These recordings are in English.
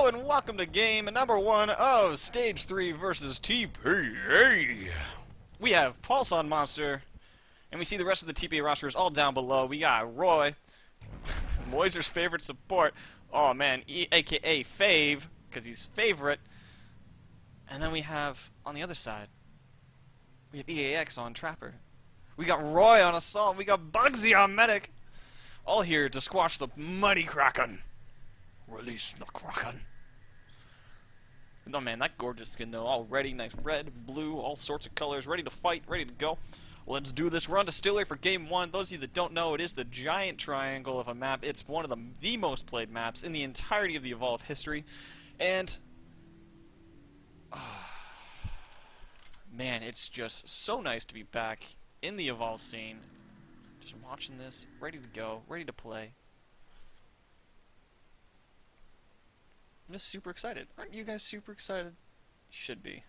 Hello and welcome to game number 1 of Stage 3 versus TPA. We have Pulse on Monster, and we see the rest of the TPA roster is all down below. We got Roy, Moiser's favorite support, oh man, aka Fave, because he's favorite. And then we have, on the other side, we have EAX on Trapper. We got Roy on Assault, we got Bugsy on Medic. All here to squash the mighty Kraken. Release the Kraken. Oh man, that gorgeous skin though, already nice red, blue, all sorts of colors, ready to fight, ready to go. Let's do this. We're on Distillery for game 1. Those of you that don't know, it is the giant triangle of a map. It's one of the most played maps in the entirety of the Evolve history. And man, it's just so nice to be back in the Evolve scene. Just watching this, ready to go, ready to play. I'm just super excited. Aren't you guys super excited? You should be.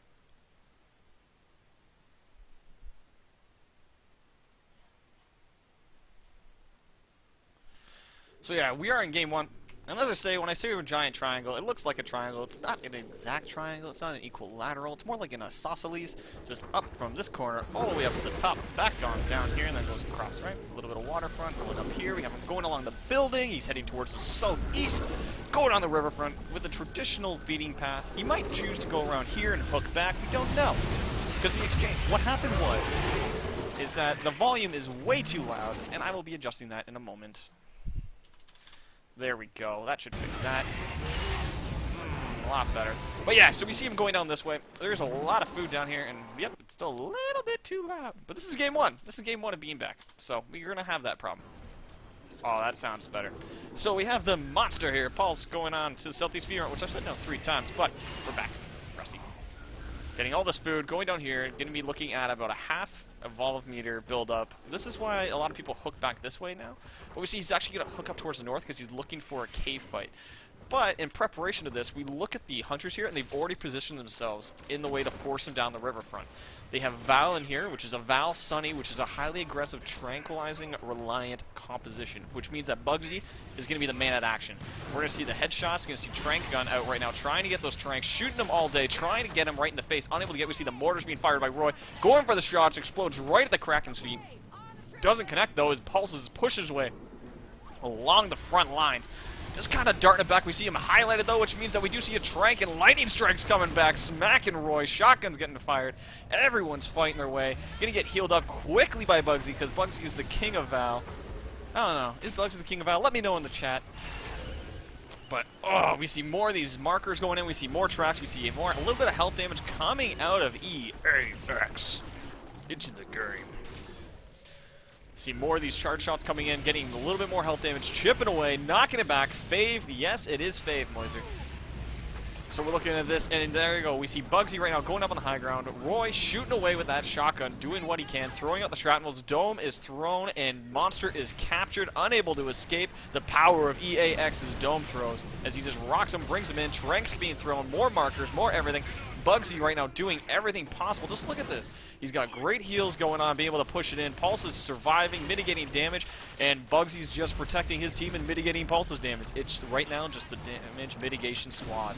So yeah, we are in game 1. And as I say, when I say we're a giant triangle, it looks like a triangle. It's not an exact triangle. It's not an equilateral. It's more like an isosceles, just up from this corner all the way up to the top, back on down here, and then goes across, right? A little bit of waterfront going up here. We have him going along the building. He's heading towards the southeast, going on the riverfront with a traditional feeding path. He might choose to go around here and hook back. We don't know. Because the exchange, what happened is that the volume is way too loud, and I will be adjusting that in a moment. There we go. That should fix that. A lot better. But yeah, so we see him going down this way. There's a lot of food down here, and yep, it's still a little bit too loud. But this is game 1. This is game 1 of being back. So we're going to have that problem. Oh, that sounds better. So we have the monster here. Paul's going on to the southeast feeder, which I've said no 3 times, but we're back. Rusty. Getting all this food, going down here, going to be looking at about a half Evolve meter build up. This is why a lot of people hook back this way now. But we see he's actually going to hook up towards the north because he's looking for a cave fight. But in preparation to this, we look at the hunters here, and they've already positioned themselves in the way to force him down the riverfront. They have Val in here, which is a Val Sunny, which is a highly aggressive, tranquilizing, reliant composition, which means that Bugsy is going to be the man at action. We're going to see the headshots, going to see Trank Gun out right now, trying to get those Tranks, shooting them all day, trying to get him right in the face, unable to get. We see the mortars being fired by Roy, going for the shots, explodes right at the Kraken's feet. Doesn't connect though, his pulses push his way along the front lines. Just kind of darting it back. We see him highlighted, though, which means that we do see a Trank and lightning strikes coming back, smacking Roy. Shotguns getting fired. Everyone's fighting their way. Gonna get healed up quickly by Bugsy, because Bugsy is the king of Val. I don't know. Is Bugsy the king of Val? Let me know in the chat. But, oh, we see more of these markers going in. We see more tracks. We see a little bit of health damage coming out of EAX. Into the game. See more of these charge shots coming in, getting a little bit more health damage, chipping away, knocking it back. Fave, yes, it is Fave, Moiser. So we're looking at this, and there you go. We see Bugsy right now going up on the high ground. Roy shooting away with that shotgun, doing what he can, throwing out the shrapnels. Dome is thrown, and Monster is captured, unable to escape the power of EAX's dome throws. As he just rocks him, brings him in. Tranks being thrown, more markers, more everything. Bugsy right now doing everything possible. Just look at this. He's got great heals going on, being able to push it in. Pulse is surviving, mitigating damage, and Bugsy's just protecting his team and mitigating Pulse's damage. It's right now just the damage mitigation squad.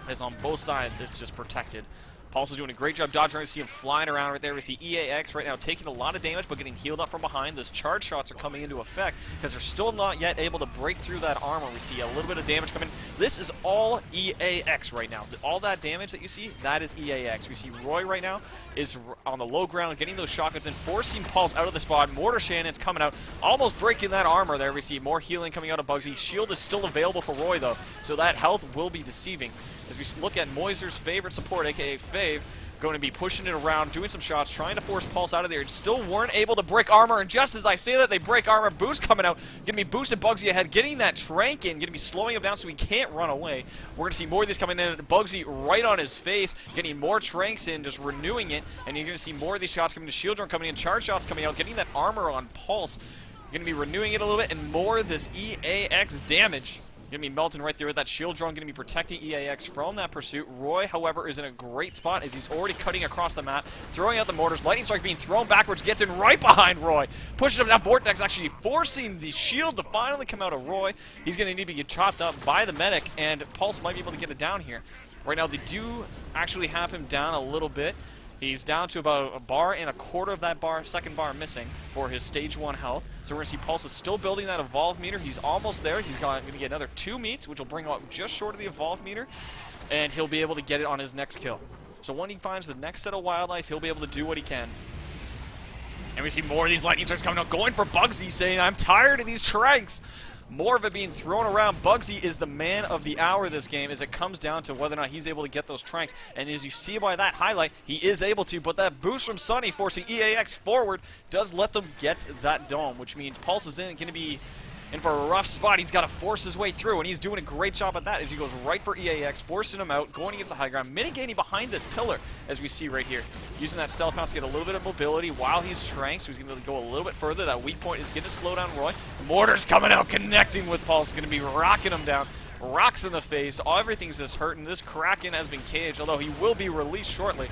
As on both sides, it's just protected. Pulse is doing a great job dodging. We see him flying around right there. We see EAX right now taking a lot of damage, but getting healed up from behind. Those charge shots are coming into effect because they're still not yet able to break through that armor. We see a little bit of damage coming. This is all EAX right now. All that damage that you see, that is EAX. We see Roy right now is on the low ground, getting those shotguns in, forcing Pulse out of the spot. Mortar Shannon's coming out, almost breaking that armor there. We see more healing coming out of Bugsy. Shield is still available for Roy, though, so that health will be deceiving. As we look at Moiser's favorite support, a.k.a. Fave, going to be pushing it around, doing some shots, trying to force Pulse out of there. Still weren't able to break armor, and just as I say that, they break armor. Boost coming out, going to be boosting Bugsy ahead, getting that Trank in, going to be slowing him down so he can't run away. We're going to see more of these coming in. Bugsy right on his face, getting more Tranks in, just renewing it, and you're going to see more of these shots coming in. Shield drone coming in, charge shots coming out, getting that armor on Pulse. You're going to be renewing it a little bit, and more of this EAX damage. Gonna be melting right through it. That shield drone gonna be protecting EAX from that pursuit. Roy, however, is in a great spot as he's already cutting across the map, throwing out the mortars. Lightning Strike being thrown backwards, gets in right behind Roy. Pushes him down. Vortex actually forcing the shield to finally come out of Roy. He's gonna need to get chopped up by the medic, and Pulse might be able to get it down here. Right now, they do actually have him down a little bit. He's down to about a bar and a quarter of that bar, second bar missing for his stage 1 health. So we're going to see Pulse is still building that evolve meter. He's almost there. He's going to get another 2 meets, which will bring him up just short of the evolve meter. And he'll be able to get it on his next kill. So when he finds the next set of wildlife, he'll be able to do what he can. And we see more of these lightning strikes coming out, going for Bugsy, saying, I'm tired of these tranks. More of it being thrown around. Bugsy is the man of the hour this game as it comes down to whether or not he's able to get those tranks. And as you see by that highlight, he is able to. But that boost from Sunny forcing EAX forward does let them get that dome, which means Pulse is going to be in for a rough spot. He's got to force his way through, and he's doing a great job at that as he goes right for EAX, forcing him out, going against the high ground, mitigating behind this pillar, as we see right here. Using that stealth mount to get a little bit of mobility while he's tranked, so he's going to go a little bit further. That weak point is going to slow down Roy. Mortar's coming out, connecting with Pulse, going to be rocking him down. Rocks in the face, everything's just hurting. This Kraken has been caged, although he will be released shortly.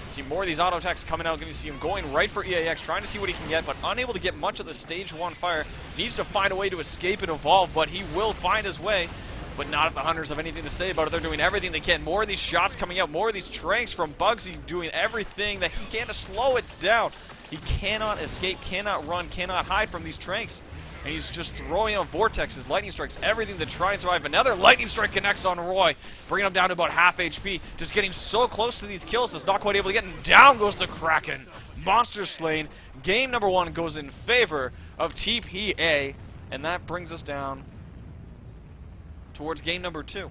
See more of these auto attacks coming out. Going to see him going right for EAX, trying to see what he can get, but unable to get much of the stage 1 fire. Needs to find a way to escape and evolve, but he will find his way. But not if the Hunters have anything to say about it. They're doing everything they can. More of these shots coming out, more of these tranks from Bugsy doing everything that he can to slow it down. He cannot escape, cannot run, cannot hide from these tranks. And he's just throwing out vortexes, lightning strikes, everything to try and survive. Another lightning strike connects on Roy, bringing him down to about half HP. Just getting so close to these kills, is not quite able to get him. Down goes the Kraken. Monster slain. Game number 1 goes in favor of TPA, and that brings us down towards game number 2.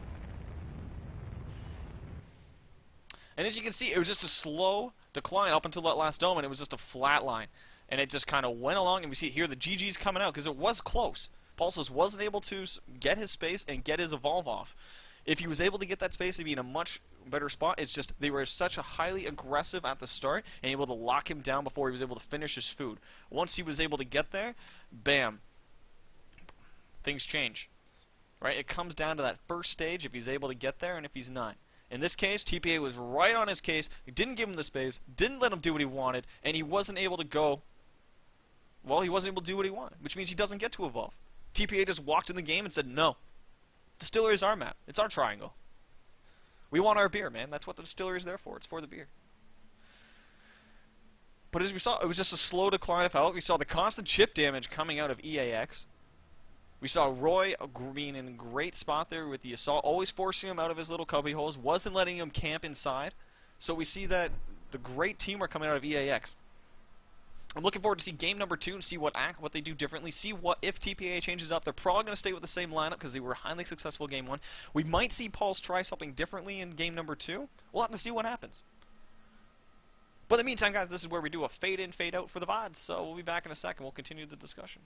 And as you can see, it was just a slow decline up until that last dome, and it was just a flat line. And it just kind of went along, and we see here the GG's coming out because it was close. Pulses wasn't able to get his space and get his evolve off. If he was able to get that space, he'd be in a much better spot. It's just they were such a highly aggressive at the start and able to lock him down before he was able to finish his food. Once he was able to get there, bam, things change. Right? It comes down to that first stage if he's able to get there and if he's not. In this case, TPA was right on his case. He didn't give him the space, didn't let him do what he wanted, and he wasn't able to go. Well, he wasn't able to do what he wanted, which means he doesn't get to evolve. TPA just walked in the game and said, no. Distillery is our map. It's our triangle. We want our beer, man. That's what the distillery is there for. It's for the beer. But as we saw, it was just a slow decline of health. We saw the constant chip damage coming out of EAX. We saw Roy being in a great spot there with the assault, always forcing him out of his little cubby holes, wasn't letting him camp inside. So we see that the great teamwork coming out of EAX. I'm looking forward to see game number 2 and see what they do differently. See what if TPA changes up. They're probably going to stay with the same lineup because they were highly successful game 1. We might see Pulse try something differently in game number 2. We'll have to see what happens. But in the meantime, guys, this is where we do a fade in, fade out for the VODs. So we'll be back in a second. We'll continue the discussion.